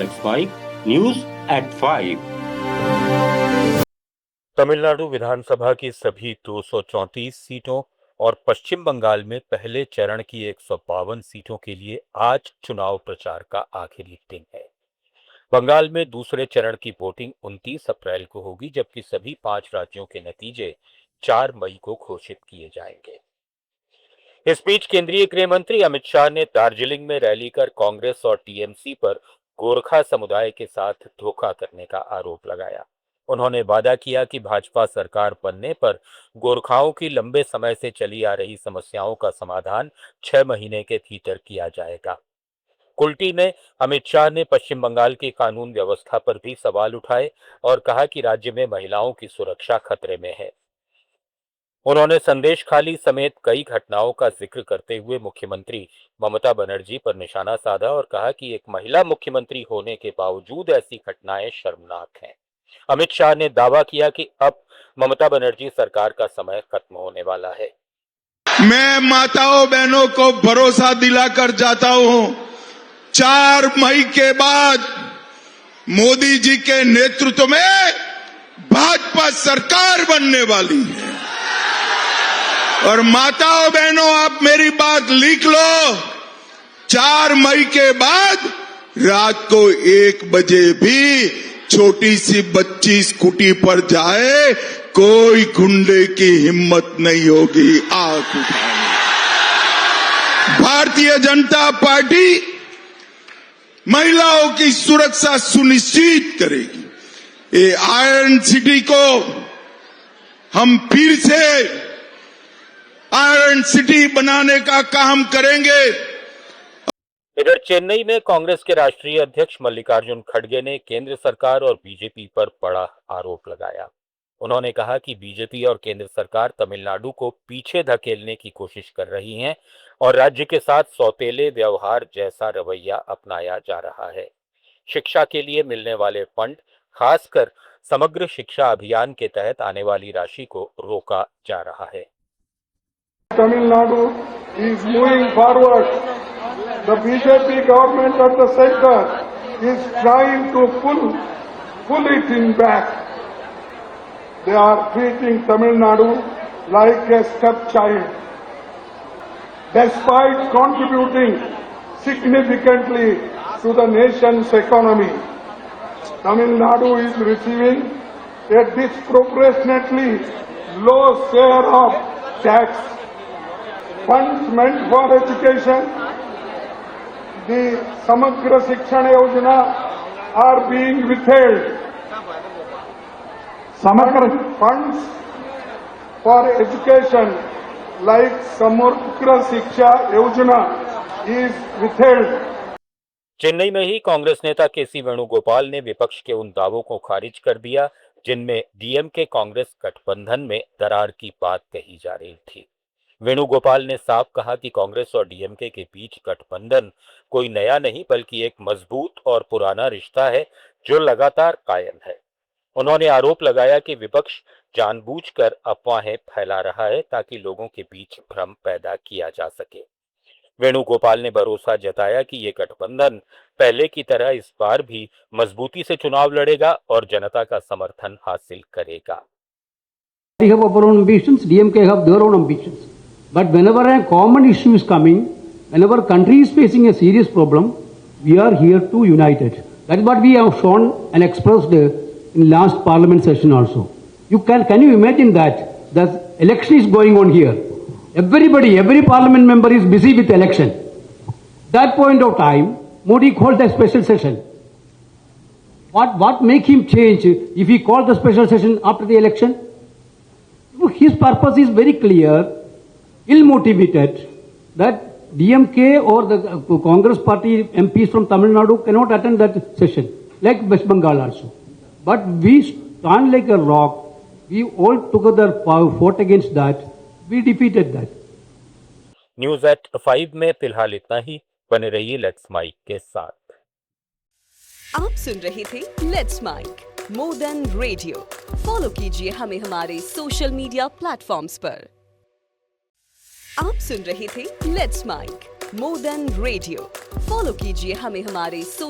That's why News at 5। Tamil Nadu विधानसभा की सभी 234 सीटों और पश्चिम बंगाल में पहले चरण की 152 सीटों के लिए आज चुनाव प्रचार का आखिरी दिन है। बंगाल में दूसरे चरण की वोटिंग 29 अप्रैल को होगी, जबकि सभी 5 राज्यों के नतीजे 4 मई को घोषित किए जाएंगे। इस बीच केंद्रीय गृह मंत्री अमित शाह ने दार्जिलिंग में रैली कर कांग्रेस और टीएमसी पर गोरखा समुदाय के साथ धोखा करने का आरोप लगाया। उन्होंने वादा किया कि भाजपा सरकार बनने पर गोरखाओं की लंबे समय से चली आ रही समस्याओं का समाधान 6 महीने के भीतर किया जाएगा। कुल्टी ने अमित शाह ने पश्चिम बंगाल की कानून व्यवस्था पर भी सवाल उठाए और कहा कि राज्य में महिलाओं की सुरक्षा खतरे में है। उन्होंने संदेश खाली समेत कई घटनाओं का जिक्र करते हुए मुख्यमंत्री ममता बनर्जी पर निशाना साधा और कहा कि एक महिला मुख्यमंत्री होने के बावजूद ऐसी घटनाएं शर्मनाक हैं। अमित शाह ने दावा किया कि अब ममता बनर्जी सरकार का समय खत्म होने वाला है। मैं माताओं बहनों को भरोसा दिलाकर जाता हूं, 4 मई के बाद मोदी जी के नेतृत्व में भाजपा सरकार बनने वाली है। और माताओं बहनों, आप मेरी बात लिख लो, 4 मई के बाद रात को 1 बजे भी छोटी सी बच्ची स्कूटी पर जाए, कोई गुंडे की हिम्मत नहीं होगी आंख उठाने। भारतीय जनता पार्टी महिलाओं की सुरक्षा सुनिश्चित करेगी। ये आयरन सिटी को हम फिर से आयरन सिटी बनाने का काम करेंगे। इधर चेन्नई में कांग्रेस के राष्ट्रीय अध्यक्ष मल्लिकार्जुन खड़गे ने केंद्र सरकार और बीजेपी पर बड़ा आरोप लगाया। उन्होंने कहा कि बीजेपी और केंद्र सरकार तमिलनाडु को पीछे धकेलने की कोशिश कर रही हैं और राज्य के साथ सौतेले व्यवहार जैसा रवैया अपनाया जा रहा है। शिक्षा के लिए मिलने वाले फंड, खासकर समग्र शिक्षा अभियान के तहत आने वाली राशि को रोका जा रहा है। Tamil Nadu is moving forward. The BJP government at the center is trying to pull it in back. They are treating Tamil Nadu like a stepchild. Despite contributing significantly to the nation's economy, Tamil Nadu is receiving a disproportionately low share of tax. Funds meant for education, the Samagra Shikshana Yojana, are being withheld. Samagra funds for education like Samagra Shiksha Yojana is withheld. Chennai में ही कांग्रेस नेता केसी वेणुगोपाल ने विपक्ष के उन दावों को खारिज कर दिया जिनमें डीएमके कांग्रेस गठबंधन में दरार की बात कही जा रही थी। वेणुगोपाल ने साफ कहा कि कांग्रेस और डीएमके के बीच गठबंधन कोई नया नहीं बल्कि एक मजबूत और पुराना रिश्ता है जो लगातार कायम है। उन्होंने आरोप लगाया कि विपक्ष जानबूझकर अफवाहें फैला रहा है ताकि लोगों के बीच भ्रम पैदा किया जा सके। वेणुगोपाल ने भरोसा जताया कि ये गठबंधन पहले की तरह इस बार भी मजबूती से चुनाव लड़ेगा और जनता का समर्थन हासिल करेगा। We have our own ambitions, DMK have their own ambitions. But whenever a common issue is coming, whenever country is facing a serious problem, we are here to unite it. That is what we have shown and expressed in last parliament session also. Can you imagine that the election is going on here? Every parliament member is busy with election. That point of time, Modi called a special session. What make him change if he called the special session after the election? His purpose is very clear, ill-motivated, that DMK or the Congress party MPs from Tamil Nadu cannot attend that session, like West Bengal also. But we stand like a rock. We all together fought against that. We defeated that. News at 5 में फिलहाल इतना ही। बने रहिए let's mic के साथ। आप सुन रहे थे let's mic more than radio. Follow कीजिए हमें हमारे सोशल मीडिया प्लेटफॉर्म्स पर। आप सुन रहे थे let's mic more than radio. Follow कीजिए हमें हमारे सोशल